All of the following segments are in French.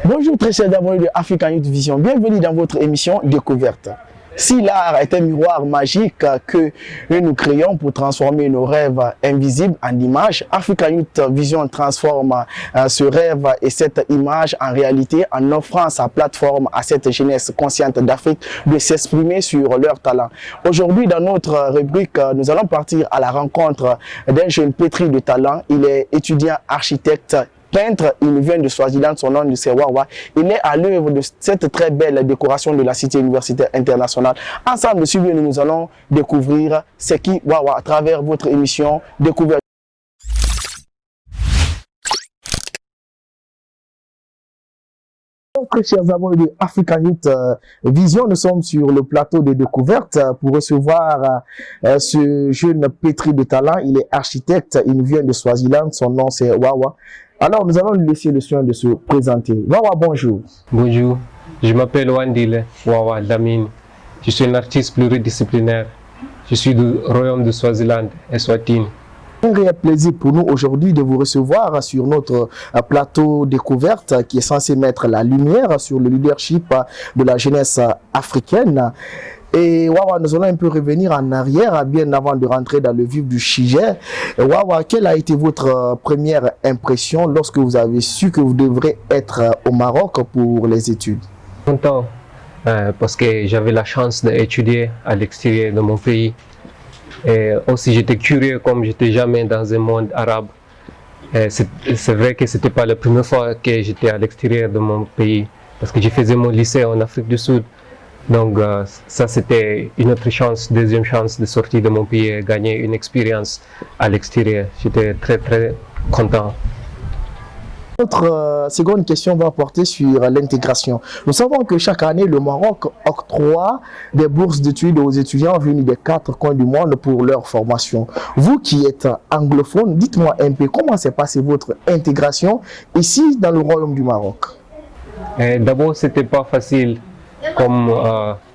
Bonjour très chers abonnés de African Youth Vision, bienvenue dans votre émission Découverte. Si l'art est un miroir magique que nous créons pour transformer nos rêves invisibles en images, African Youth Vision transforme ce rêve et cette image en réalité en offrant sa plateforme à cette jeunesse consciente d'Afrique de s'exprimer sur leurs talents. Aujourd'hui, dans notre rubrique, nous allons partir à la rencontre d'un jeune pétri de talent. Il est étudiant architecte, peintre, il vient de Swaziland, son nom c'est Wawa. Il est à l'œuvre de cette très belle décoration de la cité universitaire internationale. Ensemble, suivez-nous, nous allons découvrir c'est qui Wawa à travers votre émission Découverte. Très chers abonnés de African Youth Vision, nous sommes sur le plateau de découverte pour recevoir ce jeune pétri de talent. Il est architecte, il vient de Swaziland, son nom c'est Wawa. Alors nous allons lui laisser le soin de se présenter. Wawa, bonjour. Bonjour, je m'appelle Wandile Wawa Lamine. Je suis un artiste pluridisciplinaire. Je suis du royaume de Swaziland, Eswatini. Un réel plaisir pour nous aujourd'hui de vous recevoir sur notre plateau découverte qui est censé mettre la lumière sur le leadership de la jeunesse africaine. Et Wawa, nous allons un peu revenir en arrière, bien avant de rentrer dans le vif du sujet. Wawa, quelle a été votre première impression lorsque vous avez su que vous devrez être au Maroc pour les études? Content, parce que j'avais la chance d'étudier à l'extérieur de mon pays. Et aussi j'étais curieux comme j'étais jamais dans un monde arabe. C'est vrai que c'était pas la première fois que j'étais à l'extérieur de mon pays, parce que j'ai fait mon lycée en Afrique du Sud. Donc ça c'était une autre chance, deuxième chance de sortir de mon pays et gagner une expérience à l'extérieur. J'étais très content. Notre seconde question va porter sur l'intégration. Nous savons que chaque année, le Maroc octroie des bourses d'études aux étudiants venus des 4 coins du monde pour leur formation. Vous qui êtes anglophone, dites-moi un peu comment s'est passée votre intégration ici dans le Royaume du Maroc. D'abord, c'était pas facile, comme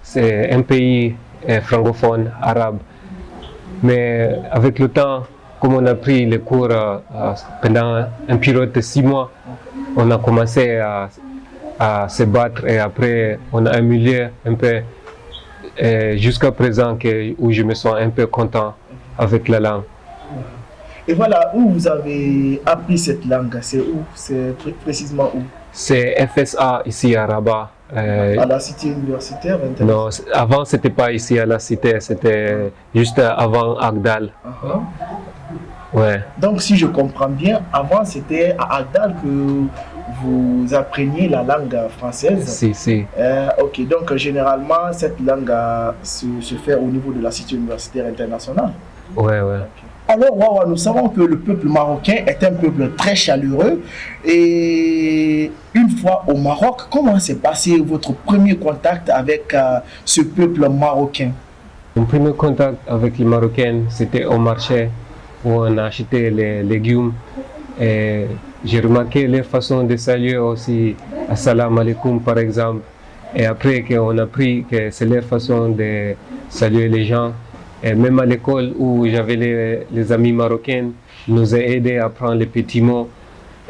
c'est un pays francophone, arabe. Mais avec le temps, comme on a pris les cours pendant une période de 6 mois, on a commencé à se battre et après on a amélioré un peu jusqu'à présent où je me sens un peu content avec la langue. Et voilà, où vous avez appris cette langue? C'est où? C'est précisément où? C'est FSA ici à Rabat. À la cité universitaire internationale? Non, avant c'était pas ici à la cité, c'était juste avant Agdal. Ouais. Donc si je comprends bien, avant c'était à Agdal que vous appreniez la langue française? Si. Ok, donc généralement cette langue se fait au niveau de la cité universitaire internationale? Ouais. Okay. Alors Wawa, nous savons que le peuple marocain est un peuple très chaleureux. Et une fois au Maroc, comment s'est passé votre premier contact avec ce peuple marocain? Mon premier contact avec les Marocains, c'était au marché où on a acheté les légumes. Et j'ai remarqué leur façon de saluer aussi, Assalamu alaikum par exemple. Et après qu'on a appris que c'est leur façon de saluer les gens. Et même à l'école où j'avais les amis marocains, ils nous ont aidés à apprendre les petits mots.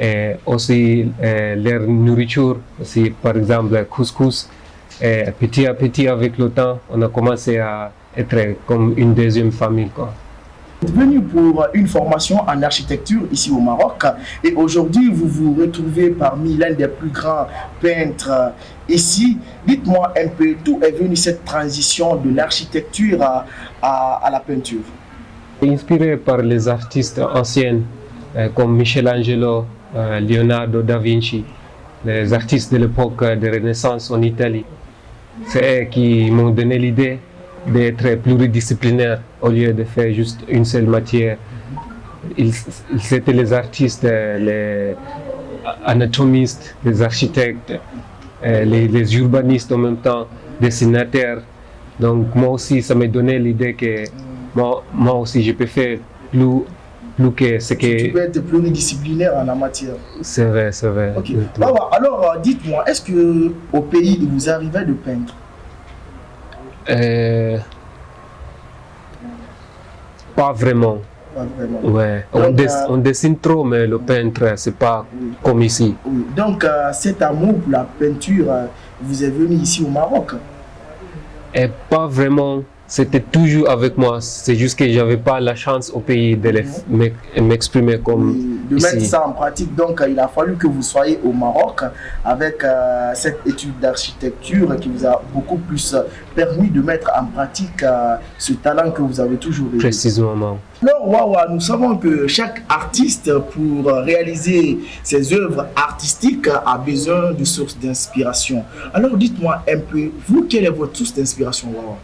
Et aussi leur nourriture, aussi, par exemple le couscous. Et petit à petit, avec le temps, on a commencé à être comme une deuxième famille, quoi. Vous êtes venu pour une formation en architecture ici au Maroc et aujourd'hui vous vous retrouvez parmi l'un des plus grands peintres ici. Dites-moi un peu d'où est venue cette transition de l'architecture à la peinture? Inspiré par les artistes anciens comme Michelangelo, Leonardo da Vinci, les artistes de l'époque de Renaissance en Italie. C'est eux qui m'ont donné l'idée d'être pluridisciplinaire au lieu de faire juste une seule matière. C'était les artistes, les anatomistes, les architectes, les urbanistes en même temps, dessinateurs. Donc moi aussi, ça m'a donné l'idée que moi aussi, je peux faire plus que ce que... Tu peux être pluridisciplinaire en la matière. C'est vrai. Okay. Alors, dites-moi, est-ce qu'au pays, il vous arrivait de peindre? Pas vraiment. Pas vraiment. Ouais. Donc, On dessine trop, mais le peintre, c'est pas comme ici. Oui. Donc, cet amour pour la peinture vous est venu ici au Maroc? Et pas vraiment, c'était toujours avec moi. C'est juste que j'avais pas la chance au pays de m'exprimer comme De mettre ici. ça en pratique. Donc, il a fallu que vous soyez au Maroc avec cette étude d'architecture qui vous a beaucoup plus permis de mettre en pratique ce talent que vous avez toujours eu. Précisément. Alors, Wawa, nous savons que chaque artiste, pour réaliser ses œuvres artistiques, a besoin de sources d'inspiration. Alors, dites-moi un peu, vous, quelle est votre source d'inspiration, Wawa?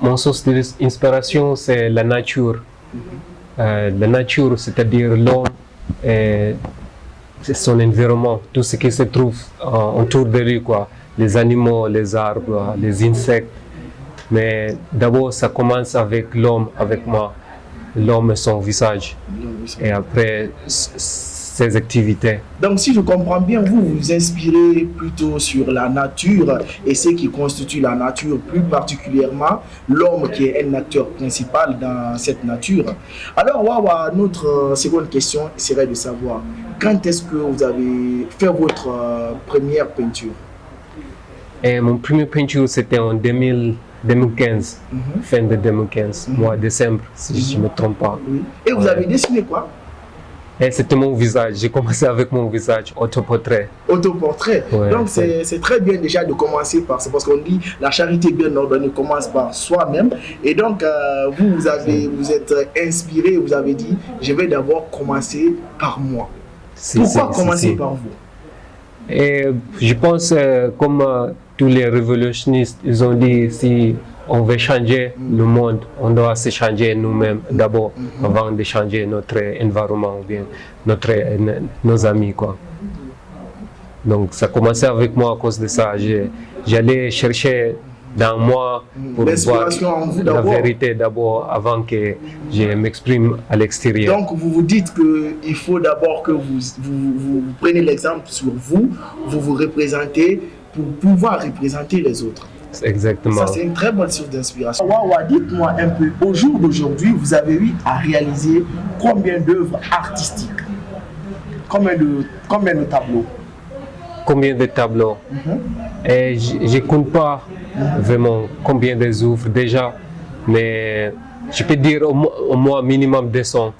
Mon source d'inspiration, c'est la nature. La nature, c'est-à-dire l'homme et son environnement, tout ce qui se trouve autour de lui, quoi. Les animaux, les arbres, les insectes. Mais d'abord, ça commence avec l'homme, avec moi, l'homme et son visage, et après ses activités. Donc, si je comprends bien, vous vous inspirez plutôt sur la nature et ce qui constitue la nature, plus particulièrement l'homme qui est un acteur principal dans cette nature. Alors, Wawa, notre seconde question serait de savoir quand est-ce que vous avez fait votre première peinture? Et mon premier peinture, c'était en 2015, fin de 2015, mois de décembre, si je ne me trompe pas. Oui. Et vous avez dessiné quoi? Et c'était mon visage, j'ai commencé avec mon visage, autoportrait. Autoportrait. Ouais, donc c'est très bien déjà de commencer par ça, parce qu'on dit la charité bien ordonnée commence par soi-même. Et donc vous êtes inspiré, vous avez dit je vais d'abord commencer par moi. Pourquoi commencer par vous? Et je pense comme tous les révolutionnistes, ils ont dit si on veut changer le monde, on doit se changer nous-mêmes d'abord avant de changer notre environnement ou bien nos amis, quoi. Donc ça a commencé avec moi à cause de ça. J'allais chercher dans moi pour voir la vérité d'abord avant que je m'exprime à l'extérieur. Donc vous vous dites qu'il faut d'abord que vous preniez l'exemple sur vous, vous vous représentez pour pouvoir représenter les autres. Exactement. Ça, c'est une très bonne source d'inspiration. Wawa, dites-moi un peu, au jour d'aujourd'hui, vous avez eu à réaliser combien d'œuvres artistiques? Combien de tableaux? Combien de tableaux? Et je ne compte pas vraiment combien d'œuvres déjà, mais je peux dire au moins minimum 200.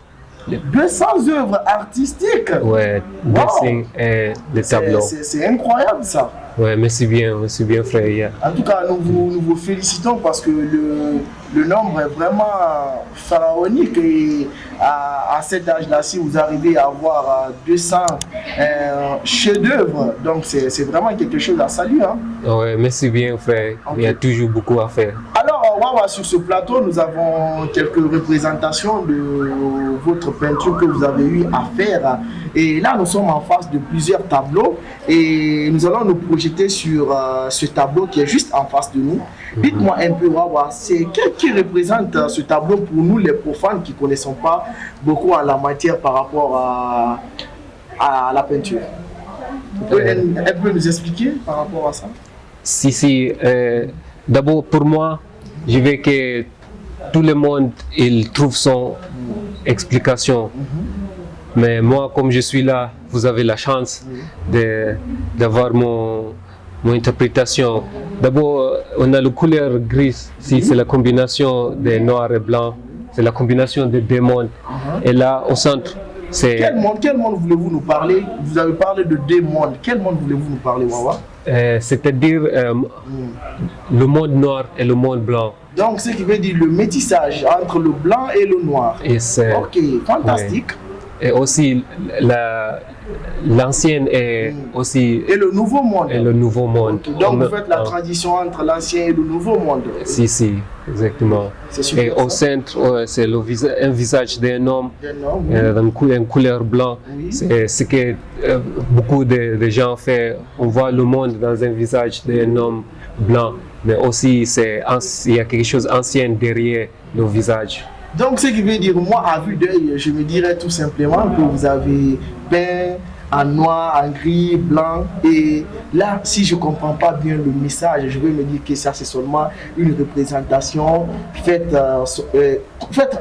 200 œuvres artistiques? Ouais, dessin et des tableaux. C'est incroyable ça. Ouais, merci bien frère. Yeah. En tout cas, nous vous félicitons parce que le nombre est vraiment pharaonique et à cet âge-là, si vous arrivez à avoir 200 chefs-d'œuvre, donc c'est vraiment quelque chose à saluer. Hein? Ouais, merci bien frère. Okay. Il y a toujours beaucoup à faire. Alors, Wawa, sur ce plateau, nous avons quelques représentations de votre peinture que vous avez eu à faire. Et là, nous sommes en face de plusieurs tableaux et nous allons nous projeter sur ce tableau qui est juste en face de nous. Dites-moi un peu, Wawa, c'est qu'est-ce qui représente ce tableau pour nous, les profanes qui ne connaissons pas beaucoup en la matière par rapport à la peinture? Vous pouvez un peu nous expliquer par rapport à ça? Si. D'abord, pour moi, je veux que tout le monde il trouve son explication. Mais moi, comme je suis là, vous avez la chance d'avoir mon interprétation. D'abord, on a la couleur grise, si c'est la combinaison de noir et blanc, c'est la combinaison des deux mondes. Et là, au centre, c'est... Quel monde voulez-vous nous parler? Vous avez parlé de deux mondes. Quel monde voulez-vous nous parler, Wawa? C'est-à-dire le monde noir et le monde blanc. Donc, ce qui veut dire le métissage entre le blanc et le noir. Et ok, fantastique. Ouais. Et aussi l'ancienne et aussi... Et le nouveau monde. Et le nouveau monde. Okay. Donc, vous faites la transition entre l'ancien et le nouveau monde. Si, exactement. Et au centre, c'est un visage d'un homme, une couleur blanche. Oui. C'est ce que beaucoup de gens font. On voit le monde dans un visage d'un homme blanc, mais aussi il y a quelque chose d'ancien derrière le visage. Donc, ce qui veut dire, moi, à vue d'œil, je me dirais tout simplement que vous avez peint en noir, en gris, blanc. Et là, si je ne comprends pas bien le message, je vais me dire que ça, c'est seulement une représentation faite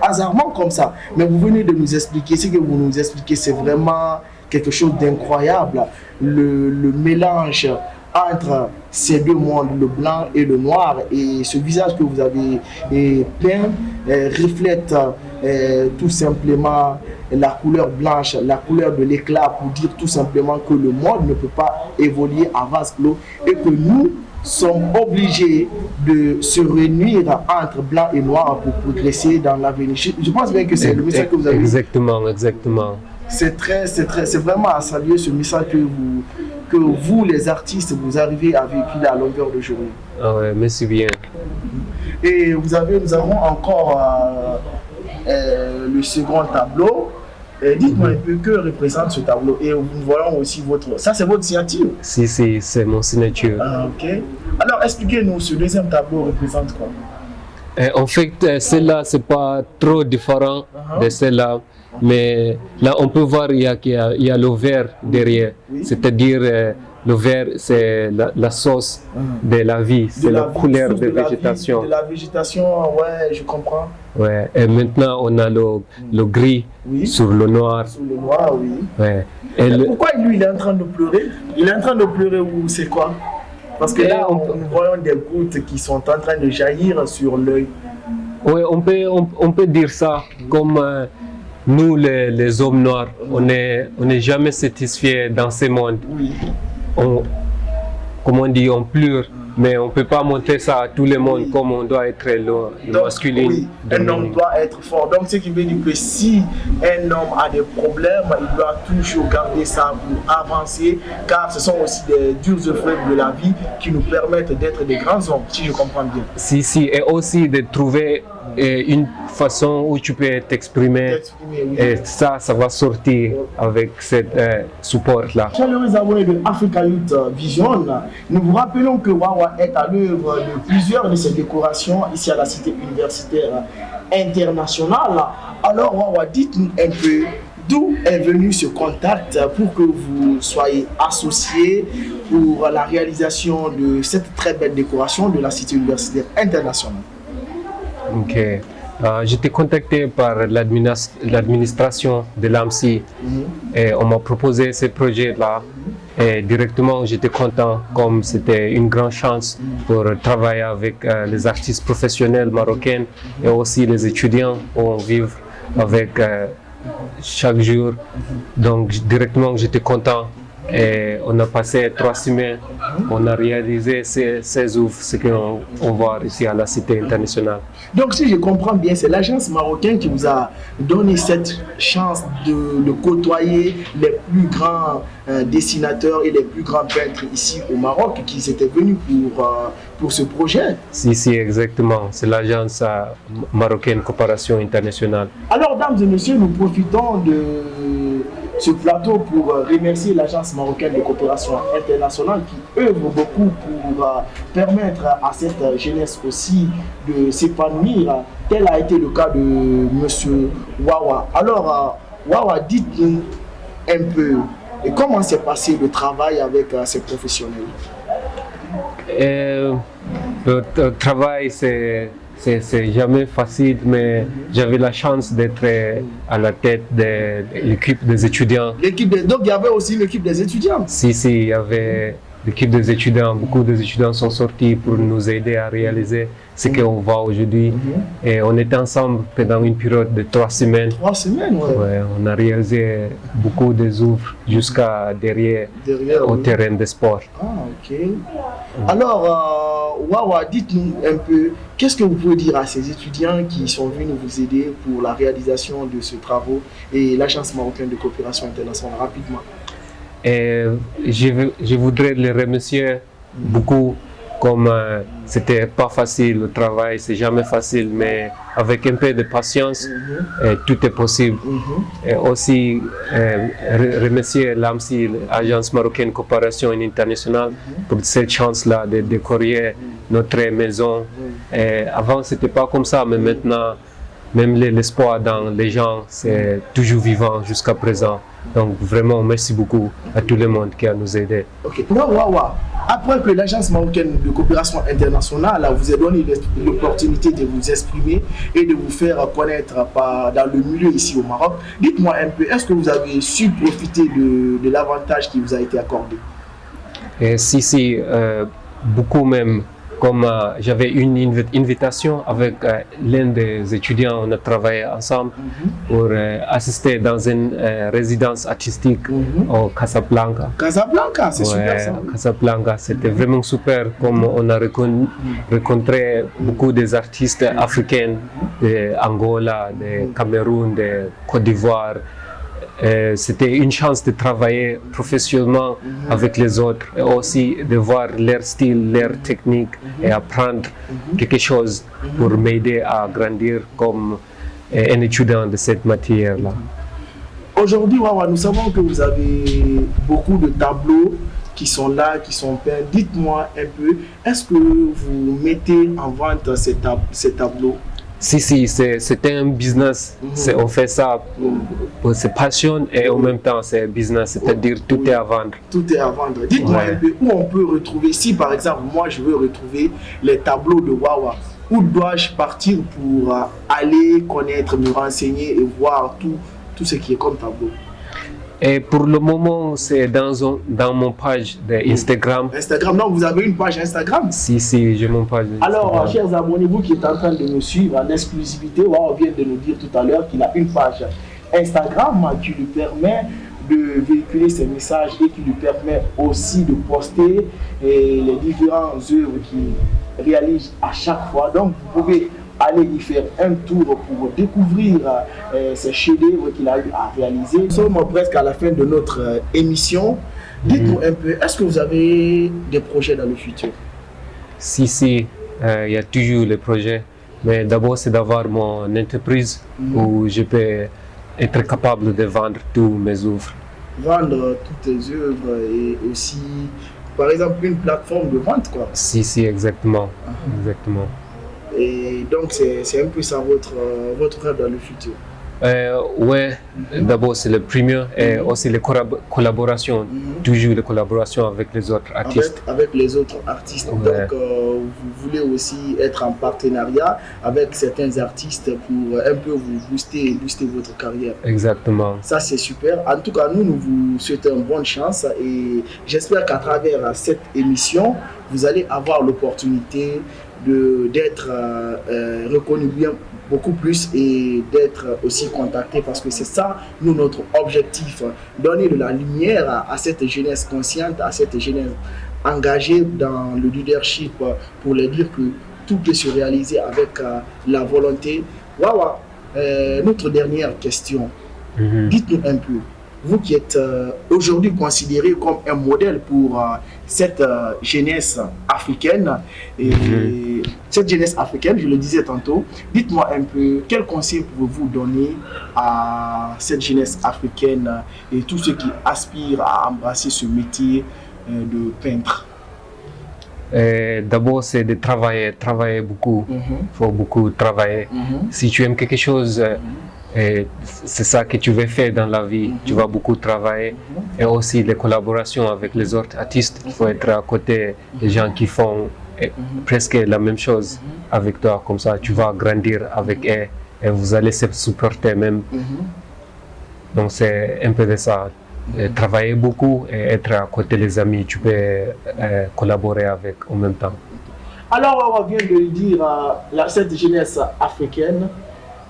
hasardement comme ça. Mais vous venez de nous expliquer, ce que vous nous expliquez, c'est vraiment quelque chose d'incroyable. Le mélange entre ces deux mondes, le blanc et le noir, et ce visage que vous avez peint reflète tout simplement la couleur blanche, la couleur de l'éclat, pour dire tout simplement que le monde ne peut pas évoluer à vase clos et que nous sommes obligés de se réunir entre blanc et noir pour progresser dans l'avenir. Je pense bien que c'est le message que vous avez. Exactement, exactement. C'est vraiment à saluer ce message que vous, les artistes, vous arrivez à véhiculer à longueur de journée. Ah ouais, merci bien. Et nous avons encore le second tableau. Dites-moi un peu que représente ce tableau. Et nous voyons aussi votre... Ça, c'est votre signature? Si, c'est mon signature. Ah, ok. Alors, expliquez-nous, ce deuxième tableau représente quoi? En fait, celle-là, c'est pas trop différent de celle-là. Mais là, on peut voir qu'il y a le vert derrière. Oui. C'est-à-dire, le vert, c'est la sauce de la vie, c'est la couleur de végétation. De la végétation, ouais, je comprends. Ouais. Et maintenant, on a le gris sur le noir. Sur le noir, oui. Ouais. Pourquoi lui, il est en train de pleurer? Il est en train de pleurer ou c'est quoi? Parce que là, nous voyons des gouttes qui sont en train de jaillir sur l'œil. Oui, on peut dire ça comme... nous, les hommes noirs, on n'est jamais satisfait dans ce monde. Oui. Comme on dit, on pleure, mais on ne peut pas montrer ça à tout le monde comme on doit être le masculin. Oui, un homme doit être fort. Donc, ce qui veut dire que si un homme a des problèmes, il doit toujours garder ça pour avancer, car ce sont aussi des dures épreuves de la vie qui nous permettent d'être des grands hommes, si je comprends bien. Si, et aussi de trouver une façon où tu peux t'exprimer, oui. Et ça va sortir avec ce support-là. Chers abonnés de Africa Youth Vision, nous vous rappelons que Wawa est à l'œuvre de plusieurs de ses décorations ici à la cité universitaire internationale. Alors Wawa, dites-nous un peu d'où est venu ce contact pour que vous soyez associés pour la réalisation de cette très belle décoration de la cité universitaire internationale. Ok. J'étais contacté par l'administration de l'AMSI et on m'a proposé ce projet-là. Et directement, j'étais content, comme c'était une grande chance pour travailler avec les artistes professionnels marocains et aussi les étudiants où on vit avec chaque jour. Donc, directement, j'étais content. Et on a passé 3 semaines, on a réalisé ces œuvres, ce qu'on voit ici à la Cité internationale. Donc si je comprends bien, c'est l'agence marocaine qui vous a donné cette chance de côtoyer les plus grands dessinateurs et les plus grands peintres ici au Maroc qui étaient venus pour ce projet. Si, exactement. C'est l'agence marocaine Coopération Internationale. Alors, dames et messieurs, nous profitons de ce plateau pour remercier l'agence marocaine de coopération internationale qui œuvre beaucoup pour permettre à cette jeunesse aussi de s'épanouir. Tel a été le cas de monsieur Wawa. Alors, Wawa, dites-nous un peu comment s'est passé le travail avec ces professionnels. Le travail, c'est jamais facile, mais j'avais la chance d'être à la tête de l'équipe des étudiants. Donc il y avait aussi l'équipe des étudiants? Si, il y avait l'équipe des étudiants. Beaucoup d'étudiants sont sortis pour nous aider à réaliser ce qu'on voit aujourd'hui. Et on était ensemble pendant une période de 3 semaines. 3 semaines, ouais. Ouais, on a réalisé beaucoup des œuvres jusqu'à derrière au terrain de sport. Ah, ok. Alors, Wawa, dites-nous un peu, qu'est-ce que vous pouvez dire à ces étudiants qui sont venus vous aider pour la réalisation de ce travail et l'agence marocaine de coopération internationale, rapidement? Et je voudrais les remercier beaucoup, comme c'était pas facile le travail, c'est jamais facile, mais avec un peu de patience, tout est possible. Et aussi remercier l'AMSI, l'Agence marocaine coopération internationale, pour cette chance-là de décorer notre maison. Et avant, c'était pas comme ça, mais maintenant, même l'espoir dans les gens, c'est toujours vivant jusqu'à présent. Donc vraiment, merci beaucoup à tout le monde qui a nous aidés. Ok. Après que l'Agence marocaine de coopération internationale vous a donné l'opportunité de vous exprimer et de vous faire connaître dans le milieu ici au Maroc, dites-moi un peu, est-ce que vous avez su profiter de l'avantage qui vous a été accordé? Si, beaucoup même. Comme j'avais une invitation avec l'un des étudiants, on a travaillé ensemble pour assister dans une résidence artistique au Casablanca. Casablanca, c'est super ça. Casablanca, c'était vraiment super, comme on a rencontré beaucoup des artistes africains d'Angola, de Cameroun, de Côte d'Ivoire. C'était une chance de travailler professionnellement avec les autres et aussi de voir leur style, leur technique et apprendre quelque chose pour m'aider à grandir comme un étudiant de cette matière-là. Aujourd'hui, Wawa, nous savons que vous avez beaucoup de tableaux qui sont là, qui sont peints. Dites-moi un peu, est-ce que vous mettez en vente ces tableaux? Si, c'était un business. On fait ça pour ses passions et en même temps c'est un business, c'est-à-dire tout est à vendre. Tout est à vendre. Dites-moi un peu où on peut retrouver, si par exemple moi je veux retrouver les tableaux de Wawa, où dois-je partir pour aller connaître, me renseigner et voir tout ce qui est comme tableau? Et pour le moment, c'est dans mon page d'Instagram. Instagram, non, vous avez une page Instagram? Si, j'ai mon page Instagram. Alors, chers abonnés, vous qui êtes en train de nous suivre en exclusivité, on vient de nous dire tout à l'heure qu'il a une page Instagram qui lui permet de véhiculer ses messages et qui lui permet aussi de poster les différentes œuvres qu'il réalise à chaque fois. Donc, vous pouvez aller y faire un tour pour découvrir ces chefs-d'œuvre qu'il a eu à réaliser. Nous sommes presque à la fin de notre émission. Dites-nous un peu, est-ce que vous avez des projets dans le futur? Si, il y a toujours les projets. Mais d'abord, c'est d'avoir mon entreprise où je peux être capable de vendre tous mes œuvres. Vendre toutes tes œuvres et aussi, par exemple, une plateforme de vente, quoi. Si, exactement. Exactement. Et donc, c'est un peu ça votre rêve dans le futur? Ouais, d'abord c'est le premier et aussi les collaborations, toujours les collaborations avec les autres artistes. Avec les autres artistes. Donc, vous voulez aussi être en partenariat avec certains artistes pour un peu vous booster votre carrière. Exactement. Ça, c'est super. En tout cas, nous vous souhaitons une bonne chance et j'espère qu'à travers cette émission, vous allez avoir l'opportunité d'être reconnu bien beaucoup plus et d'être aussi contacté parce que c'est ça, nous, notre objectif, donner de la lumière à cette jeunesse consciente, à cette jeunesse engagée dans le leadership pour leur dire que tout peut se réaliser avec la volonté. Wawa, notre dernière question, dites-nous un peu, vous qui êtes aujourd'hui considéré comme un modèle pour cette jeunesse africaine, et cette jeunesse africaine, je le disais tantôt, dites-moi un peu, quel conseil pouvez-vous donner à cette jeunesse africaine et tous ceux qui aspirent à embrasser ce métier de peintre? D'abord, c'est de travailler beaucoup. Il faut beaucoup travailler. Si tu aimes quelque chose, c'est ça que tu veux faire dans la vie. Tu vas beaucoup travailler. Et aussi les collaborations avec les autres artistes. Il faut être à côté des gens qui font presque la même chose avec toi. Comme ça, tu vas grandir avec eux et vous allez se supporter même. Donc, c'est un peu de ça. Travailler beaucoup et être à côté des amis. Tu peux collaborer avec en même temps. Alors, on vient de le dire, cette jeunesse africaine,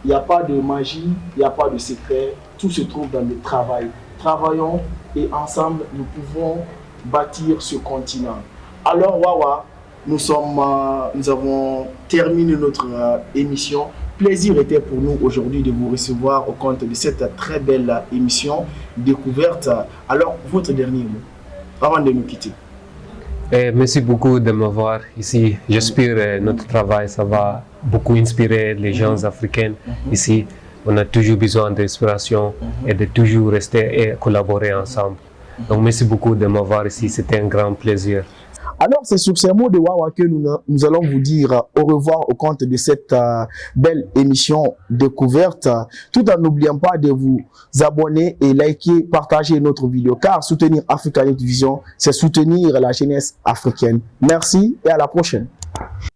il n'y a pas de magie, il n'y a pas de secret, tout se trouve dans le travail. Travaillons et ensemble, nous pouvons bâtir ce continent. Alors, Wawa, nous avons terminé notre émission. Plaisir était pour nous aujourd'hui de vous recevoir au compte de cette très belle émission découverte. Alors, votre dernier mot, avant de nous quitter. Merci beaucoup de m'avoir ici. J'espère que notre travail ça va beaucoup inspirer les gens africains ici. On a toujours besoin d'inspiration et de toujours rester et collaborer ensemble. Donc merci beaucoup de m'avoir ici, c'était un grand plaisir. Alors, c'est sur ces mots de Wawa que nous allons vous dire au revoir au compte de cette belle émission découverte, tout en n'oubliant pas de vous abonner et liker, partager notre vidéo, car soutenir Africa Youth Vision, c'est soutenir la jeunesse africaine. Merci et à la prochaine.